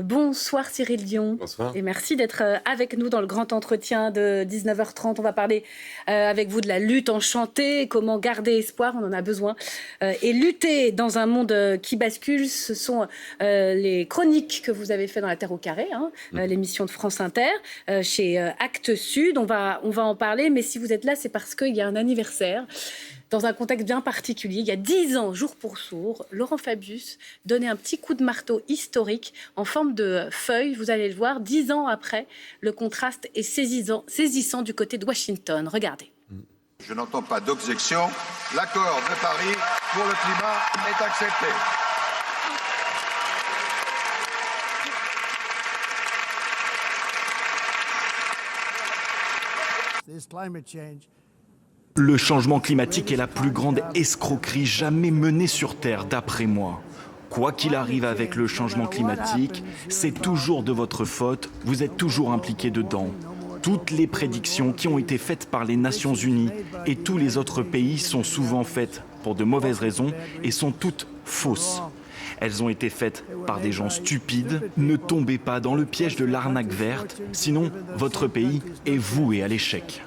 Bonsoir Cyril Dion. Bonsoir. Et merci d'être avec nous dans le grand entretien de 19h30. On va parler avec vous de la lutte enchantée, comment garder espoir, on en a besoin. Et lutter dans un monde qui bascule, ce sont les chroniques que vous avez fait dans La Terre au carré, l'émission de France Inter, chez Actes Sud. On va en parler, mais si vous êtes là, c'est parce qu'il y a un anniversaire. Dans un contexte bien particulier, il y a 10 ans, jour pour jour, Laurent Fabius donnait un petit coup de marteau historique en forme de feuille. Vous allez le voir, 10 ans après, le contraste est saisissant du côté de Washington. Regardez. Je n'entends pas d'objection. L'accord de Paris pour le climat est accepté. Le changement climatique est la plus grande escroquerie jamais menée sur Terre, d'après moi. Quoi qu'il arrive avec le changement climatique, c'est toujours de votre faute, vous êtes toujours impliqués dedans. Toutes les prédictions qui ont été faites par les Nations Unies et tous les autres pays sont souvent faites pour de mauvaises raisons et sont toutes fausses. Elles ont été faites par des gens stupides. Ne tombez pas dans le piège de l'arnaque verte, sinon votre pays est voué à l'échec.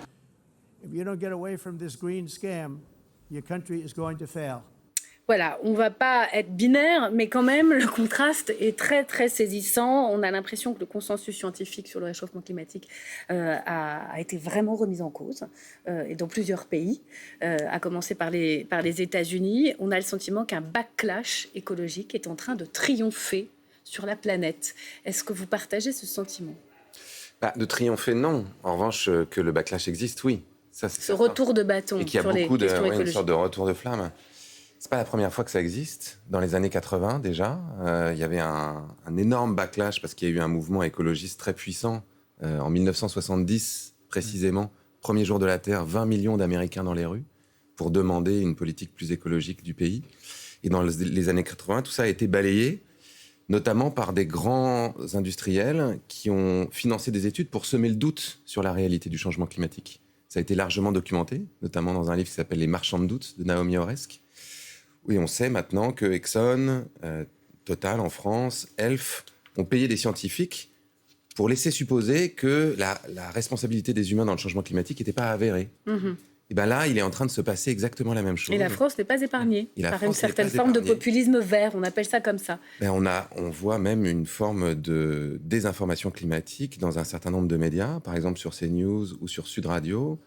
Voilà, on ne va pas être binaire, mais quand même, le contraste est très, très saisissant. On a l'impression que le consensus scientifique sur le réchauffement climatique a été vraiment remis en cause, et dans plusieurs pays, à commencer par les États-Unis. On a le sentiment qu'un backlash écologique est en train de triompher sur la planète. Est-ce que vous partagez ce sentiment ? De triompher, non. En revanche, que le backlash existe, oui. Ça, c'est ce certain. retour de bâton et qu'il y a sur beaucoup les questions écologiques. une sorte de retour de flamme. C'est pas la première fois que ça existe. Dans les années 80 déjà, il y avait un énorme backlash parce qu'il y a eu un mouvement écologiste très puissant. En 1970, précisément, premier jour de la Terre, 20 millions d'Américains dans les rues pour demander une politique plus écologique du pays. Et dans les années 80, tout ça a été balayé, notamment par des grands industriels qui ont financé des études pour semer le doute sur la réalité du changement climatique. Ça a été largement documenté, notamment dans un livre qui s'appelle « Les marchands de doute » de Naomi Oreskes. Oui, on sait maintenant que Exxon, Total en France, Elf ont payé des scientifiques pour laisser supposer que la responsabilité des humains dans le changement climatique n'était pas avérée. Mm-hmm. Et bien là, il est en train de se passer exactement la même chose. Et la France n'est pas épargnée par une certaine forme de populisme vert, on appelle ça comme ça. On voit même une forme de désinformation climatique dans un certain nombre de médias, par exemple sur CNews ou sur Sud Radio.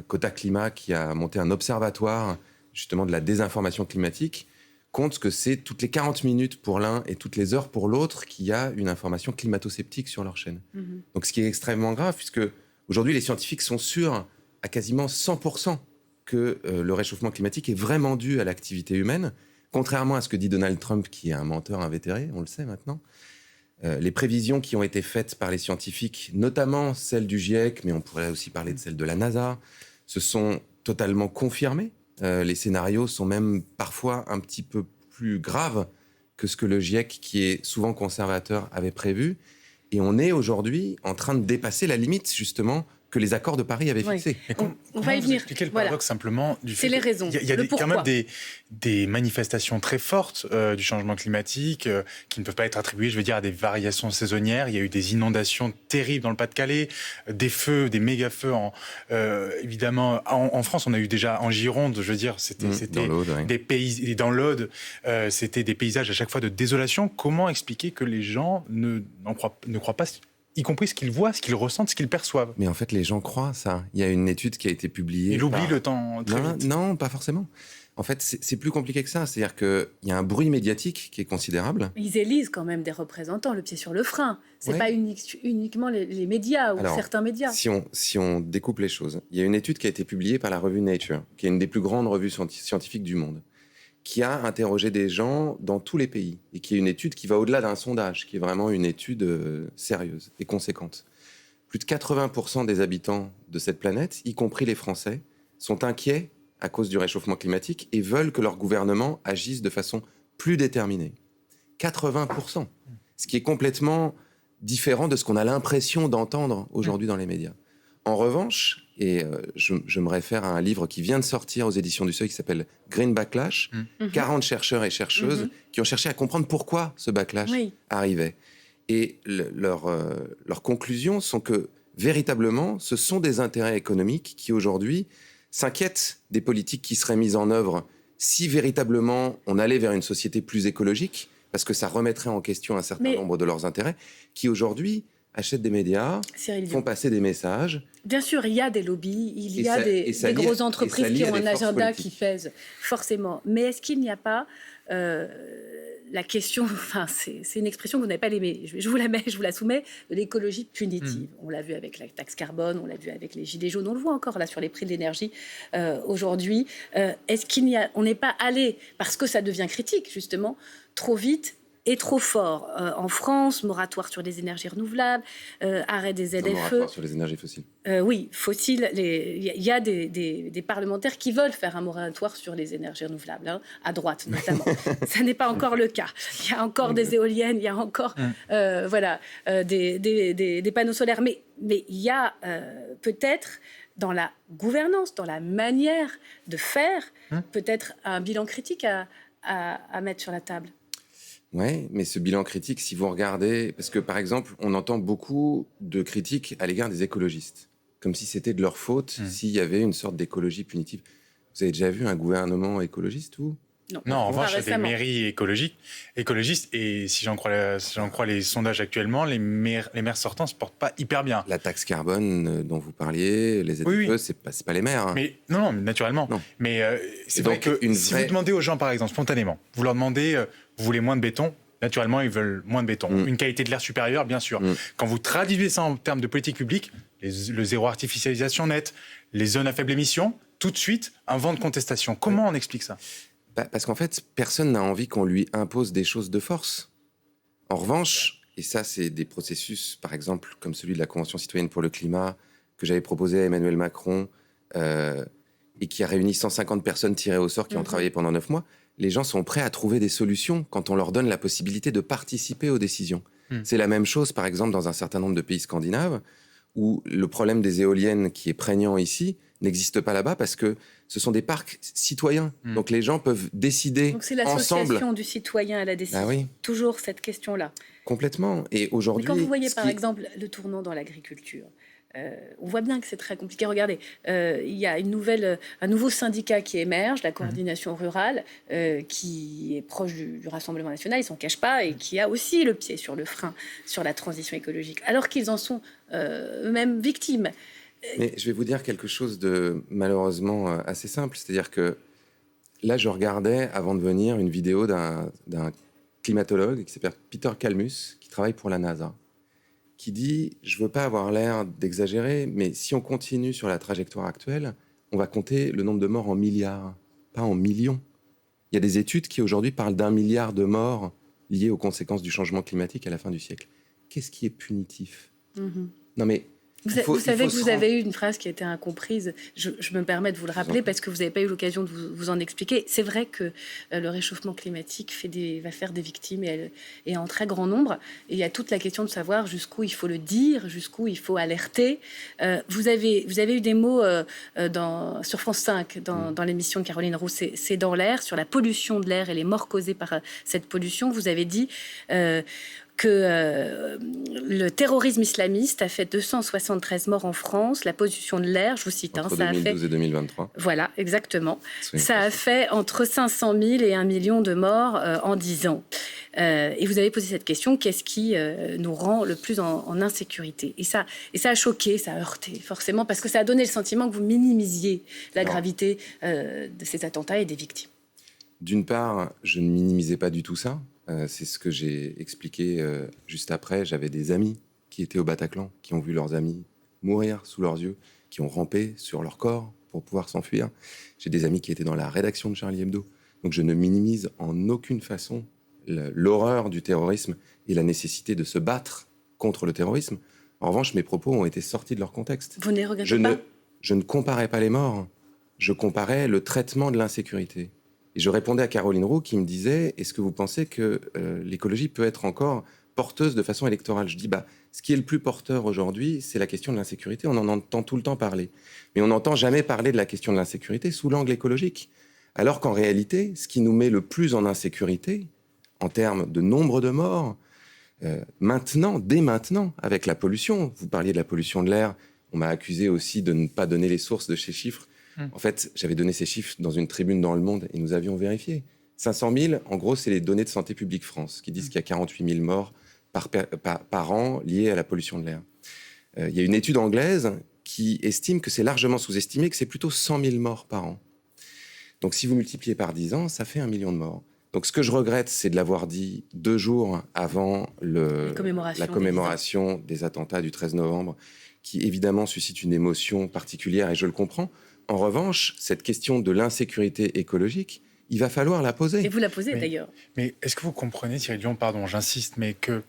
Cota Climat, qui a monté un observatoire justement de la désinformation climatique, compte que c'est toutes les 40 minutes pour l'un et toutes les heures pour l'autre qu'il y a une information climato-sceptique sur leur chaîne. Mm-hmm. Donc ce qui est extrêmement grave, puisque aujourd'hui les scientifiques sont sûrs à quasiment 100% que le réchauffement climatique est vraiment dû à l'activité humaine, contrairement à ce que dit Donald Trump, qui est un menteur invétéré, on le sait maintenant. Les prévisions qui ont été faites par les scientifiques, notamment celles du GIEC, mais on pourrait aussi parler de celles de la NASA, se sont totalement confirmées. Les scénarios sont même parfois un petit peu plus graves que ce que le GIEC, qui est souvent conservateur, avait prévu. Et on est aujourd'hui en train de dépasser la limite, justement, que les accords de Paris avaient fixés. On va y venir. Expliquer le paradoxe simplement du fait c'est les raisons. Il y a quand même des manifestations très fortes du changement climatique qui ne peuvent pas être attribuées, je veux dire, à des variations saisonnières. Il y a eu des inondations terribles dans le Pas-de-Calais, des feux, des méga-feux. Évidemment, en France, on a eu déjà en Gironde, je veux dire, c'était dans l'Aude, des pays, et dans l'Aude, c'était des paysages à chaque fois de désolation. Comment expliquer que les gens ne croient pas, y compris ce qu'ils voient, ce qu'ils ressentent, ce qu'ils perçoivent? Mais en fait, les gens croient ça. Il y a une étude qui a été publiée. Ils oublient le temps très vite. Non, pas forcément. En fait, c'est plus compliqué que ça. C'est-à-dire qu'il y a un bruit médiatique qui est considérable. Ils élisent quand même des représentants, le pied sur le frein. C'est pas uniquement les médias ou certains médias. Si on découpe les choses, il y a une étude qui a été publiée par la revue Nature, qui est une des plus grandes revues scientifiques du monde, qui a interrogé des gens dans tous les pays, et qui est une étude qui va au-delà d'un sondage, qui est vraiment une étude sérieuse et conséquente. Plus de 80% des habitants de cette planète, y compris les Français, sont inquiets à cause du réchauffement climatique et veulent que leur gouvernement agisse de façon plus déterminée. 80%, ce qui est complètement différent de ce qu'on a l'impression d'entendre aujourd'hui dans les médias. En revanche, et je me réfère à un livre qui vient de sortir aux éditions du Seuil qui s'appelle Green Backlash, 40 chercheurs et chercheuses qui ont cherché à comprendre pourquoi ce backlash arrivait. Et leurs conclusions sont que, véritablement, ce sont des intérêts économiques qui, aujourd'hui, s'inquiètent des politiques qui seraient mises en œuvre si, véritablement, on allait vers une société plus écologique, parce que ça remettrait en question un certain nombre de leurs intérêts, qui, aujourd'hui, achètent des médias, font passer des messages. Bien sûr, il y a des lobbies, il y a des grosses entreprises qui ont un agenda qui pèse, forcément. Mais est-ce qu'il n'y a pas la question, enfin, c'est une expression que vous n'avez pas aimée, je vous la soumets, de l'écologie punitive. On l'a vu avec la taxe carbone, on l'a vu avec les gilets jaunes, on le voit encore là sur les prix de l'énergie aujourd'hui. Est-ce on n'est pas allé, parce que ça devient critique justement, trop vite et trop fort. En France, moratoire sur les énergies renouvelables, arrêt des ZFE. Moratoire sur les énergies fossiles. Oui, fossiles. Il y a des parlementaires qui veulent faire un moratoire sur les énergies renouvelables, hein, à droite notamment. Ça n'est pas encore le cas. Il y a encore des éoliennes, il y a encore des panneaux solaires. Mais il y a peut-être dans la gouvernance, dans la manière de faire, peut-être un bilan critique à mettre sur la table. Oui, mais ce bilan critique, si vous regardez... Parce que, par exemple, on entend beaucoup de critiques à l'égard des écologistes, comme si c'était de leur faute s'il y avait une sorte d'écologie punitive. Vous avez déjà vu un gouvernement écologiste, vous ? Non, en revanche, il y a des mairies écologistes, et si j'en crois les sondages actuellement, les maires sortants ne se portent pas hyper bien. La taxe carbone dont vous parliez, les ZFE, c'est pas les maires. Hein. Mais, non, naturellement. Non. Mais c'est vrai que si vous demandez aux gens, par exemple, spontanément, vous leur demandez, vous voulez moins de béton, naturellement, ils veulent moins de béton. Une qualité de l'air supérieure, bien sûr. Quand vous traduisez ça en termes de politique publique, le zéro artificialisation nette, les zones à faible émission, tout de suite, un vent de contestation. Comment on explique ça ? Parce qu'en fait, personne n'a envie qu'on lui impose des choses de force. En revanche, et ça, c'est des processus, par exemple, comme celui de la Convention citoyenne pour le climat, que j'avais proposé à Emmanuel Macron, et qui a réuni 150 personnes tirées au sort qui ont travaillé pendant 9 mois. Les gens sont prêts à trouver des solutions quand on leur donne la possibilité de participer aux décisions. C'est la même chose, par exemple, dans un certain nombre de pays scandinaves, où le problème des éoliennes qui est prégnant ici n'existe pas là-bas parce que ce sont des parcs citoyens. Donc les gens peuvent décider ensemble. Donc c'est l'association du citoyen à la décision. Ah oui. Toujours cette question-là. Complètement. Et aujourd'hui... Mais quand vous voyez par exemple le tournant dans l'agriculture, on voit bien que c'est très compliqué. Regardez, il y a un nouveau syndicat qui émerge, la coordination rurale, qui est proche du Rassemblement national, ils ne s'en cachent pas, et qui a aussi le pied sur le frein sur la transition écologique, alors qu'ils en sont eux-mêmes victimes. Mais je vais vous dire quelque chose de malheureusement assez simple. C'est-à-dire que là, je regardais, avant de venir, une vidéo d'un climatologue qui s'appelle Peter Kalmus, qui travaille pour la NASA, qui dit « Je ne veux pas avoir l'air d'exagérer, mais si on continue sur la trajectoire actuelle, on va compter le nombre de morts en milliards, pas en millions. » Il y a des études qui, aujourd'hui, parlent d'1 milliard de morts liées aux conséquences du changement climatique à la fin du siècle. Qu'est-ce qui est punitif ? Non, mais... Vous savez que vous avez eu une phrase qui a été incomprise. Je me permets de vous le rappeler parce que vous n'avez pas eu l'occasion de vous en expliquer. C'est vrai que le réchauffement climatique va faire des victimes et en très grand nombre. Et il y a toute la question de savoir jusqu'où il faut le dire, jusqu'où il faut alerter. Vous avez eu des mots sur France 5, dans l'émission de Caroline Roux, c'est dans l'air, sur la pollution de l'air et les morts causées par cette pollution. Vous avez dit... que le terrorisme islamiste a fait 273 morts en France, la pollution de l'air, je vous cite... Entre 2012 et 2023. Voilà, exactement. Ça a fait entre 500 000 et 1 million de morts en 10 ans. Et vous avez posé cette question, qu'est-ce qui nous rend le plus en insécurité ? Et ça a choqué, ça a heurté, forcément, parce que ça a donné le sentiment que vous minimisiez la gravité de ces attentats et des victimes. D'une part, je ne minimisais pas du tout ça. C'est ce que j'ai expliqué juste après. J'avais des amis qui étaient au Bataclan, qui ont vu leurs amis mourir sous leurs yeux, qui ont rampé sur leur corps pour pouvoir s'enfuir. J'ai des amis qui étaient dans la rédaction de Charlie Hebdo. Donc je ne minimise en aucune façon l'horreur du terrorisme et la nécessité de se battre contre le terrorisme. En revanche, mes propos ont été sortis de leur contexte. Vous ne regrettez pas ? Je ne comparais pas les morts. Je comparais le traitement de l'insécurité. Et je répondais à Caroline Roux qui me disait « Est-ce que vous pensez que l'écologie peut être encore porteuse de façon électorale ?» Je dis « Ce qui est le plus porteur aujourd'hui, c'est la question de l'insécurité. On en entend tout le temps parler. Mais on n'entend jamais parler de la question de l'insécurité sous l'angle écologique. Alors qu'en réalité, ce qui nous met le plus en insécurité, en termes de nombre de morts, dès maintenant, avec la pollution. Vous parliez de la pollution de l'air. On m'a accusé aussi de ne pas donner les sources de ces chiffres. En fait, j'avais donné ces chiffres dans une tribune dans Le Monde et nous avions vérifié. 500 000, en gros, c'est les données de Santé publique France qui disent qu'il y a 48 000 morts par an liés à la pollution de l'air. Il y a une étude anglaise qui estime que c'est largement sous-estimé, que c'est plutôt 100 000 morts par an. Donc, si vous multipliez par 10 ans, ça fait 1 million de morts. Donc, ce que je regrette, c'est de l'avoir dit 2 jours avant la commémoration des attentats du 13 novembre, qui évidemment suscite une émotion particulière, et je le comprends. En revanche, cette question de l'insécurité écologique, il va falloir la poser. Et vous la posez d'ailleurs. Mais est-ce que vous comprenez, Thierry Dion, pardon, j'insiste, mais que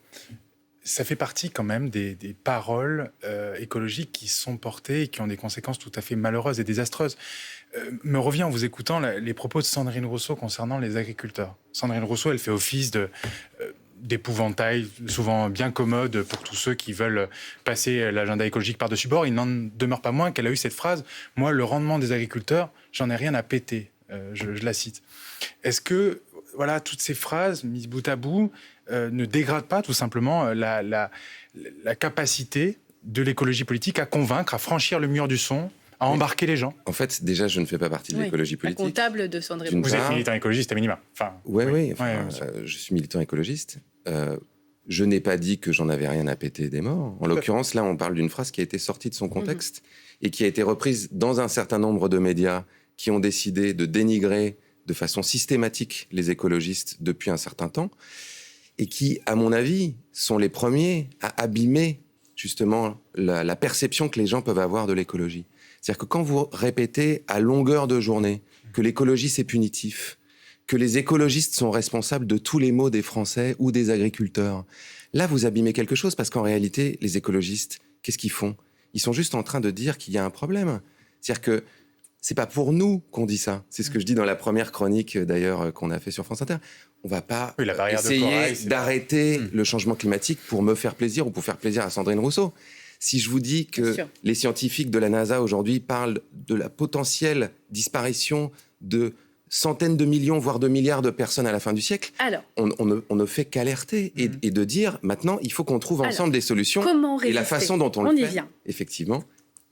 ça fait partie quand même des paroles écologiques qui sont portées et qui ont des conséquences tout à fait malheureuses et désastreuses. Me revient en vous écoutant les propos de Sandrine Rousseau concernant les agriculteurs. Sandrine Rousseau, elle fait office d'épouvantail, souvent bien commode pour tous ceux qui veulent passer l'agenda écologique par-dessus bord. Il n'en demeure pas moins qu'elle a eu cette phrase « Moi, le rendement des agriculteurs, j'en ai rien à péter ». Je la cite. Est-ce que toutes ces phrases mises bout à bout ne dégradent pas tout simplement la capacité de l'écologie politique à convaincre, à franchir le mur du son, à embarquer les gens? En fait, déjà, je ne fais pas partie de l'écologie politique. La comptable de Sandrine. Vous êtes militant écologiste à minima. Je suis militant écologiste. Je n'ai pas dit que j'en avais rien à péter des morts. En l'occurrence, là, on parle d'une phrase qui a été sortie de son contexte et qui a été reprise dans un certain nombre de médias qui ont décidé de dénigrer de façon systématique les écologistes depuis un certain temps et qui, à mon avis, sont les premiers à abîmer justement la perception que les gens peuvent avoir de l'écologie. C'est-à-dire que quand vous répétez à longueur de journée que l'écologie c'est punitif, que les écologistes sont responsables de tous les maux des Français ou des agriculteurs, là vous abîmez quelque chose parce qu'en réalité, les écologistes, qu'est-ce qu'ils font? Ils sont juste en train de dire qu'il y a un problème. C'est-à-dire que c'est pas pour nous qu'on dit ça. C'est ce que je dis dans la première chronique, d'ailleurs, qu'on a fait sur France Inter. On va pas essayer d'arrêter le changement climatique pour me faire plaisir ou pour faire plaisir à Sandrine Rousseau. Si je vous dis que les scientifiques de la NASA aujourd'hui parlent de la potentielle disparition de centaines de millions, voire de milliards de personnes à la fin du siècle, on ne fait qu'alerter et de dire maintenant, il faut qu'on trouve ensemble des solutions. Comment résister? Et la façon dont on le fait, effectivement.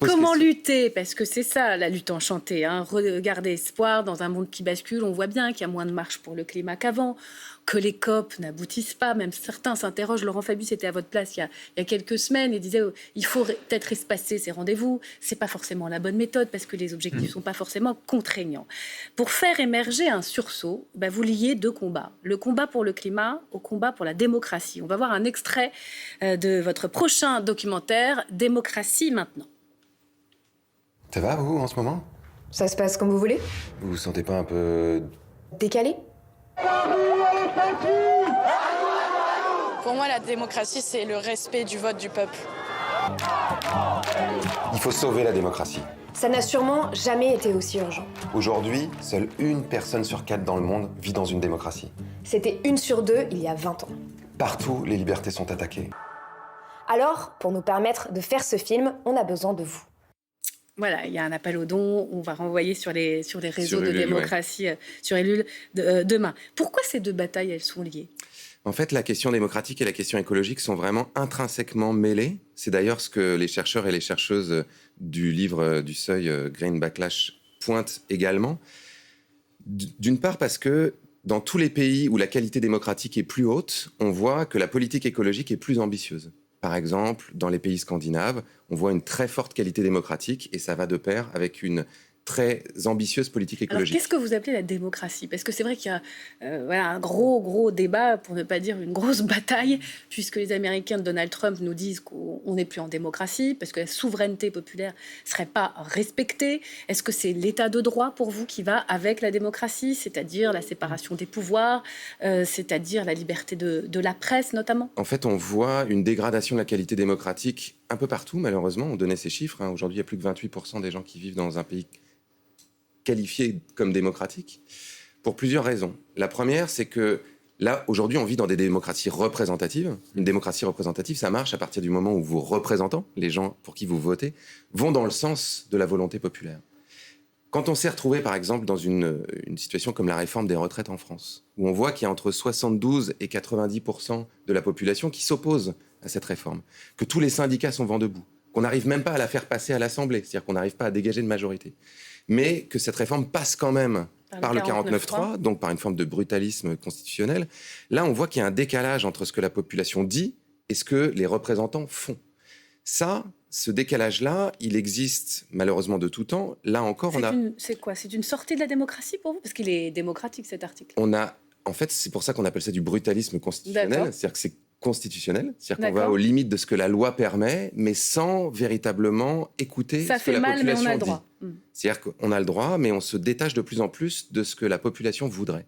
Comment lutter? Parce que c'est ça, la lutte enchantée. Regarder espoir dans un monde qui bascule. On voit bien qu'il y a moins de marche pour le climat qu'avant, que les COP n'aboutissent pas. Même certains s'interrogent. Laurent Fabius était à votre place il y a quelques semaines et disait il faut peut-être espacer ces rendez-vous. C'est pas forcément la bonne méthode parce que les objectifs ne sont pas forcément contraignants. Pour faire émerger un sursaut, vous liez 2 combats. Le combat pour le climat au combat pour la démocratie. On va voir un extrait de votre prochain documentaire, Démocratie maintenant. Ça va, vous, en ce moment? Ça se passe comme vous voulez. Vous vous sentez pas un peu... décalé? Pour moi, la démocratie, c'est le respect du vote du peuple. Il faut sauver la démocratie. Ça n'a sûrement jamais été aussi urgent. Aujourd'hui, seule 1 personne sur 4 dans le monde vit dans une démocratie. C'était 1 sur 2 il y a 20 ans. Partout, les libertés sont attaquées. Alors, pour nous permettre de faire ce film, on a besoin de vous. Voilà, il y a un appel aux dons, on va renvoyer sur les réseaux de démocratie, sur Ulule demain. Pourquoi ces 2 batailles, elles sont liées? En fait, la question démocratique et la question écologique sont vraiment intrinsèquement mêlées. C'est d'ailleurs ce que les chercheurs et les chercheuses du livre du Seuil, Green Backlash, pointent également. D'une part parce que dans tous les pays où la qualité démocratique est plus haute, on voit que la politique écologique est plus ambitieuse. Par exemple, dans les pays scandinaves, on voit une très forte qualité démocratique et ça va de pair avec une très ambitieuse politique écologique. Alors, qu'est-ce que vous appelez la démocratie? Parce que c'est vrai qu'il y a un gros débat, pour ne pas dire une grosse bataille, puisque les Américains de Donald Trump nous disent qu'on n'est plus en démocratie, parce que la souveraineté populaire ne serait pas respectée. Est-ce que c'est l'état de droit pour vous qui va avec la démocratie, c'est-à-dire la séparation des pouvoirs, c'est-à-dire la liberté de la presse notamment? En fait, on voit une dégradation de la qualité démocratique un peu partout, malheureusement. On donnait ces chiffres. Aujourd'hui, il y a plus de 28% des gens qui vivent dans un pays qualifié comme démocratique, pour plusieurs raisons. La première, c'est que là, aujourd'hui, on vit dans des démocraties représentatives. Une démocratie représentative, ça marche à partir du moment où vos représentants, les gens pour qui vous votez, vont dans le sens de la volonté populaire. Quand on s'est retrouvé, par exemple, dans une situation comme la réforme des retraites en France, où on voit qu'il y a entre 72 et 90% de la population qui s'oppose à cette réforme, que tous les syndicats sont vent debout, qu'on n'arrive même pas à la faire passer à l'Assemblée, c'est-à-dire qu'on n'arrive pas à dégager de majorité, mais que cette réforme passe quand même par le 49.3, donc par une forme de brutalisme constitutionnel, là on voit qu'il y a un décalage entre ce que la population dit et ce que les représentants font. Ça, ce décalage-là, il existe malheureusement de tout temps. Là encore, C'est quoi ? C'est une sortie de la démocratie pour vous ? Parce qu'il est démocratique, cet article. En fait, c'est pour ça qu'on appelle ça du brutalisme constitutionnel. D'accord. C'est-à-dire que c'est constitutionnel. C'est-à-dire qu'on D'accord. va aux limites de ce que la loi permet, mais sans véritablement écouter Ça ce que fait la mal, mais population on a le dit. droit. C'est-à-dire qu'on a le droit, mais on se détache de plus en plus de ce que la population voudrait.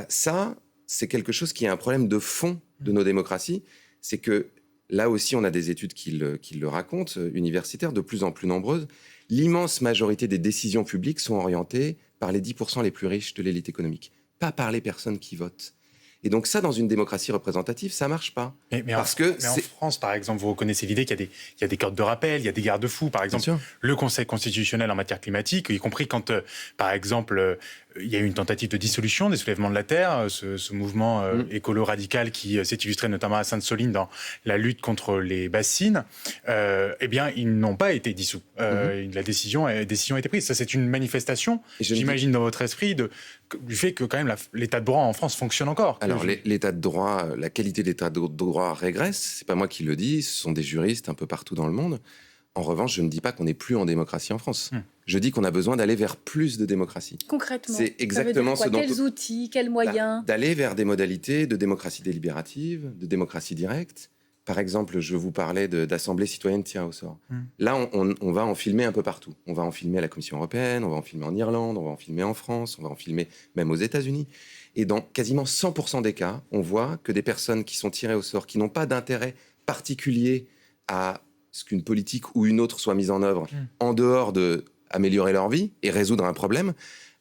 Ça, c'est quelque chose qui est un problème de fond de nos démocraties. C'est que là aussi, on a des études qui le racontent, universitaires, de plus en plus nombreuses. L'immense majorité des décisions publiques sont orientées par les 10% les plus riches de l'élite économique, pas par les personnes qui votent. Et donc ça, dans une démocratie représentative, ça marche pas. Mais en France, par exemple, vous reconnaissez l'idée qu'il y a des cordes de rappel, il y a des garde-fous. Par exemple, le Conseil constitutionnel en matière climatique, y compris quand, par exemple, il y a eu une tentative de dissolution des soulèvements de la Terre, ce mouvement écolo-radical qui s'est illustré notamment à Sainte-Soline dans la lutte contre les bassines, eh bien, ils n'ont pas été dissous. La décision a été prise. Ça, c'est une manifestation, j'imagine, dans votre esprit, du fait que quand même l'état de droit en France fonctionne encore. Alors, l'état de droit, la qualité de l'état de droit régresse. C'est pas moi qui le dis, ce sont des juristes un peu partout dans le monde. En revanche, je ne dis pas qu'on n'est plus en démocratie en France. Je dis qu'on a besoin d'aller vers plus de démocratie. Concrètement, c'est exactement ce dont... Quels outils, quels moyens ? D'aller vers des modalités de démocratie délibérative, de démocratie directe. Par exemple, je vous parlais d'assemblée citoyenne tirée au sort. Là, on va en filmer un peu partout. On va en filmer à la Commission européenne, on va en filmer en Irlande, on va en filmer en France, on va en filmer même aux États-Unis. Et dans quasiment 100% des cas, on voit que des personnes qui sont tirées au sort, qui n'ont pas d'intérêt particulier à ce qu'une politique ou une autre soit mise en œuvre, en dehors d'améliorer leur vie et résoudre un problème,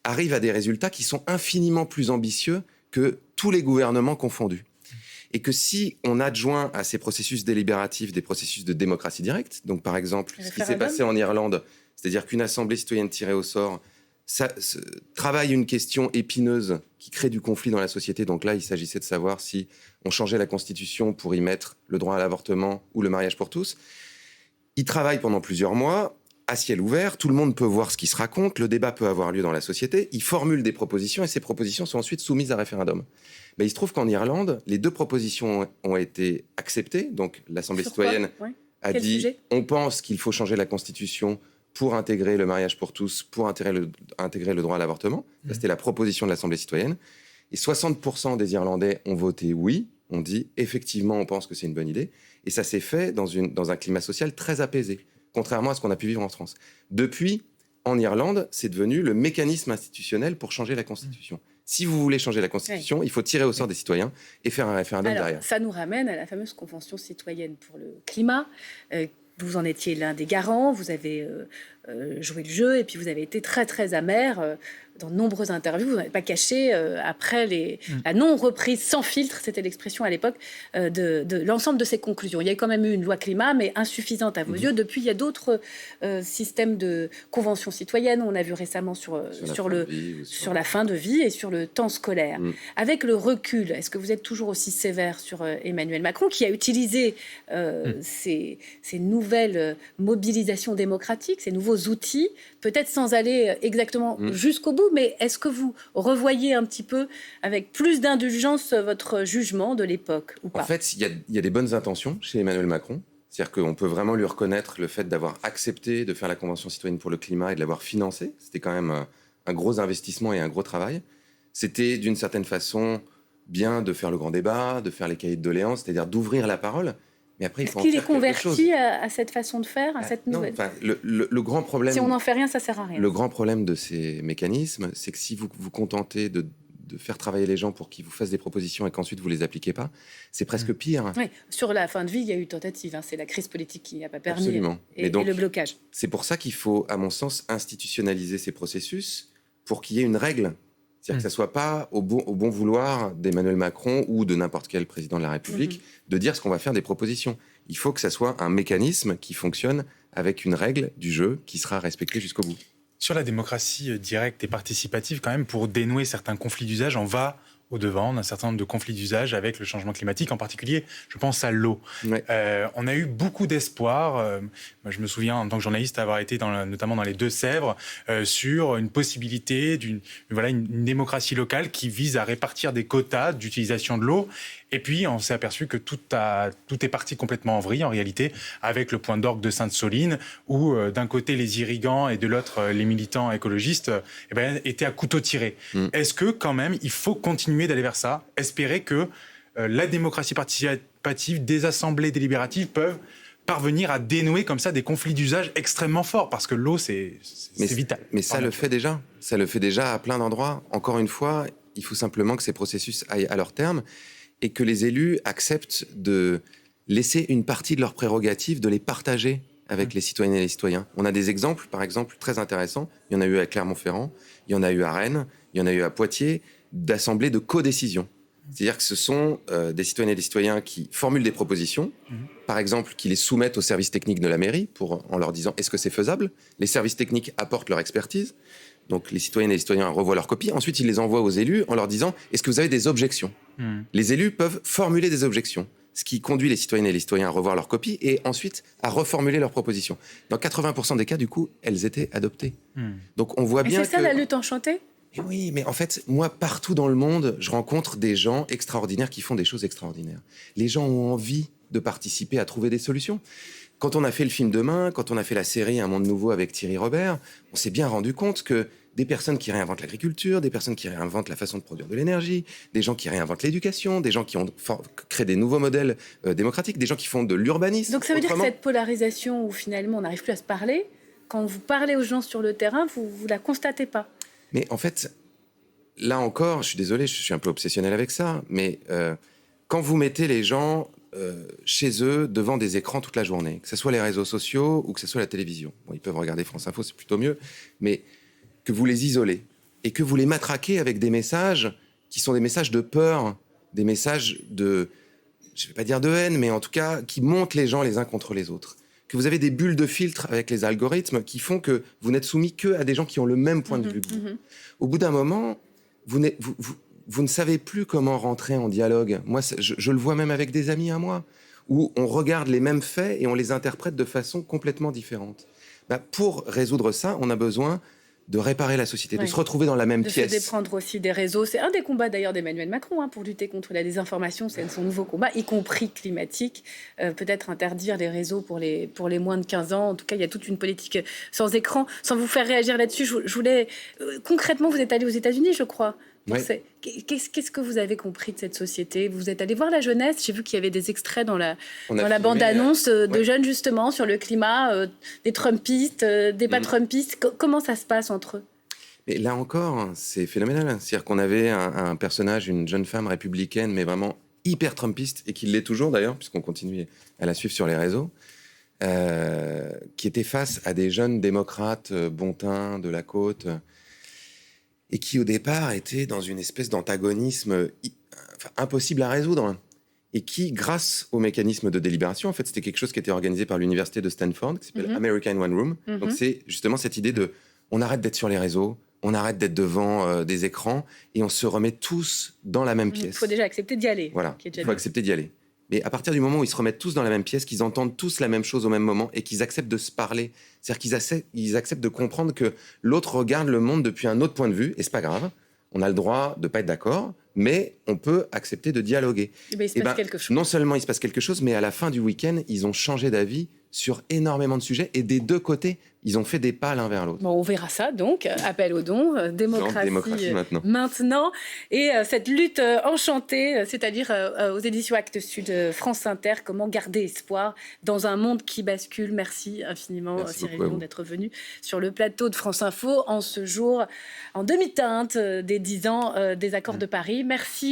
arrivent à des résultats qui sont infiniment plus ambitieux que tous les gouvernements confondus. Et que si on adjoint à ces processus délibératifs des processus de démocratie directe, donc par exemple ce qui s'est passé en Irlande, c'est-à-dire qu'une assemblée citoyenne tirée au sort travaille une question épineuse qui crée du conflit dans la société. Donc là, il s'agissait de savoir si on changeait la Constitution pour y mettre le droit à l'avortement ou le mariage pour tous. Ils travaillent pendant plusieurs mois, à ciel ouvert, tout le monde peut voir ce qui se raconte, le débat peut avoir lieu dans la société, ils formulent des propositions et ces propositions sont ensuite soumises à référendum. Mais il se trouve qu'en Irlande, les 2 propositions ont été acceptées, donc l'Assemblée citoyenne a dit « on pense qu'il faut changer la Constitution pour intégrer le mariage pour tous, pour intégrer le droit à l'avortement ». Ça, c'était la proposition de l'Assemblée citoyenne. Et 60% des Irlandais ont voté oui, on dit « effectivement, on pense que c'est une bonne idée ». Et ça s'est fait dans un climat social très apaisé, contrairement à ce qu'on a pu vivre en France. Depuis, en Irlande, c'est devenu le mécanisme institutionnel pour changer la Constitution. Si vous voulez changer la Constitution, il faut tirer au sort des citoyens et faire un référendum derrière. Ça nous ramène à la fameuse Convention citoyenne pour le climat. Vous en étiez l'un des garants, vous avez joué le jeu et puis vous avez été très très amer dans de nombreuses interviews. Vous n'avez pas caché après la non-reprise sans filtre, c'était l'expression à l'époque, de l'ensemble de ces conclusions. Il y a quand même eu une loi climat, mais insuffisante à vos yeux. Depuis, il y a d'autres systèmes de conventions citoyennes. On a vu récemment sur la fin de vie et sur le temps scolaire. Avec le recul, est-ce que vous êtes toujours aussi sévère sur Emmanuel Macron, qui a utilisé ces nouvelles mobilisations démocratiques, ces nouveaux outils, peut-être sans aller exactement jusqu'au bout, mais est-ce que vous revoyez un petit peu avec plus d'indulgence votre jugement de l'époque ou pas ? En fait, il y a des bonnes intentions chez Emmanuel Macron. C'est-à-dire qu'on peut vraiment lui reconnaître le fait d'avoir accepté de faire la Convention citoyenne pour le climat et de l'avoir financée. C'était quand même un gros investissement et un gros travail. C'était d'une certaine façon bien de faire le grand débat, de faire les cahiers de doléances, c'est-à-dire d'ouvrir la parole. Mais après, est-ce qu'il est converti à cette façon de faire, à cette nouvelle... Le grand problème... Si on n'en fait rien, ça ne sert à rien. Le grand problème de ces mécanismes, c'est que si vous vous contentez de faire travailler les gens pour qu'ils vous fassent des propositions et qu'ensuite vous ne les appliquez pas, c'est presque pire. Oui, sur la fin de vie, il y a eu tentative. C'est la crise politique qui n'a pas permis. Absolument. Et le blocage. C'est pour ça qu'il faut, à mon sens, institutionnaliser ces processus pour qu'il y ait une règle. C'est-à-dire que ça ne soit pas au bon vouloir d'Emmanuel Macron ou de n'importe quel président de la République de dire ce qu'on va faire des propositions. Il faut que ça soit un mécanisme qui fonctionne avec une règle du jeu qui sera respectée jusqu'au bout. Sur la démocratie directe et participative, quand même, pour dénouer certains conflits d'usage, on va au-devant d'un certain nombre de conflits d'usage avec le changement climatique. En particulier, je pense à l'eau. Ouais. On a eu beaucoup d'espoir. Moi, je me souviens, en tant que journaliste, avoir été notamment dans les Deux-Sèvres, sur une possibilité une démocratie locale qui vise à répartir des quotas d'utilisation de l'eau. Et puis, on s'est aperçu que tout est parti complètement en vrille, en réalité, avec le point d'orgue de Sainte-Soline, où d'un côté les irrigants et de l'autre les militants écologistes étaient à couteau tiré. Est-ce que, quand même, il faut continuer d'aller vers ça, espérer que la démocratie participative, des assemblées délibératives peuvent parvenir à dénouer comme ça des conflits d'usage extrêmement forts, parce que l'eau, c'est vital. Mais ça le fait déjà. Ça le fait déjà à plein d'endroits. Encore une fois, il faut simplement que ces processus aillent à leur terme et que les élus acceptent de laisser une partie de leurs prérogatives, de les partager avec les citoyennes et les citoyens. On a des exemples, par exemple, très intéressants. Il y en a eu à Clermont-Ferrand, il y en a eu à Rennes, il y en a eu à Poitiers, d'assemblées de codécision. C'est-à-dire que ce sont des citoyennes et des citoyens qui formulent des propositions, par exemple, qui les soumettent aux services techniques de la mairie en leur disant « est-ce que c'est faisable ?» Les services techniques apportent leur expertise. Donc les citoyennes et les citoyens revoient leurs copies. Ensuite, ils les envoient aux élus en leur disant « est-ce que vous avez des objections ?» Les élus peuvent formuler des objections, ce qui conduit les citoyennes et les citoyens à revoir leurs copies et ensuite à reformuler leurs propositions. Dans 80% des cas, du coup, elles étaient adoptées. Donc on voit bien que... Et c'est ça la lutte enchantée ? Et oui, mais en fait, moi, partout dans le monde, je rencontre des gens extraordinaires qui font des choses extraordinaires. Les gens ont envie de participer à trouver des solutions. Quand on a fait le film Demain, quand on a fait la série Un monde nouveau avec Thierry Robert, on s'est bien rendu compte que des personnes qui réinventent l'agriculture, des personnes qui réinventent la façon de produire de l'énergie, des gens qui réinventent l'éducation, des gens qui ont créé des nouveaux modèles démocratiques, des gens qui font de l'urbanisme. Donc ça veut dire que cette polarisation où finalement on n'arrive plus à se parler, quand vous parlez aux gens sur le terrain, vous la constatez pas. Mais en fait, là encore, je suis désolé, je suis un peu obsessionnel avec ça, mais quand vous mettez les gens chez eux devant des écrans toute la journée, que ce soit les réseaux sociaux ou que ce soit la télévision, bon, ils peuvent regarder France Info, c'est plutôt mieux, mais que vous les isolez et que vous les matraquez avec des messages qui sont des messages de peur, des messages de, je ne vais pas dire de haine, mais en tout cas qui montent les gens les uns contre les autres. Que vous avez des bulles de filtre avec les algorithmes qui font que vous n'êtes soumis qu'à des gens qui ont le même point de vue que vous. Au bout d'un moment, vous ne savez plus comment rentrer en dialogue. Moi, je le vois même avec des amis à moi, où on regarde les mêmes faits et on les interprète de façon complètement différente. Pour résoudre ça, on a besoin de réparer la société, de se retrouver dans la même pièce. De se déprendre aussi des réseaux. C'est un des combats d'ailleurs d'Emmanuel Macron pour lutter contre la désinformation. C'est son nouveau combat, y compris climatique. Peut-être interdire les réseaux pour les moins de 15 ans. En tout cas, il y a toute une politique sans écran. Sans vous faire réagir là-dessus, je voulais... concrètement, vous êtes allé aux États-Unis, je crois. Oui. Qu'est-ce que vous avez compris de cette société ? Vous êtes allé voir la jeunesse. J'ai vu qu'il y avait des extraits dans la bande-annonce de jeunes, justement, sur le climat, des Trumpistes, des pas Trumpistes. Comment ça se passe entre eux ? Et là encore, c'est phénoménal. C'est-à-dire qu'on avait un personnage, une jeune femme républicaine, mais vraiment hyper Trumpiste, et qui l'est toujours d'ailleurs, puisqu'on continue à la suivre sur les réseaux, qui était face à des jeunes démocrates bon teint de la côte, et qui au départ était dans une espèce d'antagonisme impossible à résoudre, et qui, grâce au mécanisme de délibération, en fait, c'était quelque chose qui était organisé par l'université de Stanford, qui s'appelle American One Room. Donc c'est justement cette idée de, on arrête d'être sur les réseaux, on arrête d'être devant des écrans, et on se remet tous dans la même pièce. Il faut déjà accepter d'y aller. Voilà, il faut accepter d'y aller. Mais à partir du moment où ils se remettent tous dans la même pièce, qu'ils entendent tous la même chose au même moment et qu'ils acceptent de se parler, c'est-à-dire qu'ils acceptent de comprendre que l'autre regarde le monde depuis un autre point de vue, et c'est pas grave, on a le droit de ne pas être d'accord, mais on peut accepter de dialoguer. Et il se passe quelque chose. Non seulement il se passe quelque chose, mais à la fin du week-end, ils ont changé d'avis sur énormément de sujets, et des deux côtés, ils ont fait des pas l'un vers l'autre. Bon, on verra ça donc. Appel aux dons, démocratie maintenant. Et cette lutte enchantée, c'est-à-dire aux éditions Actes Sud, France Inter, comment garder espoir dans un monde qui bascule. Merci infiniment, Cyril Dion, d'être venu sur le plateau de France Info en ce jour, en demi-teinte des 10 ans des accords de Paris. Merci.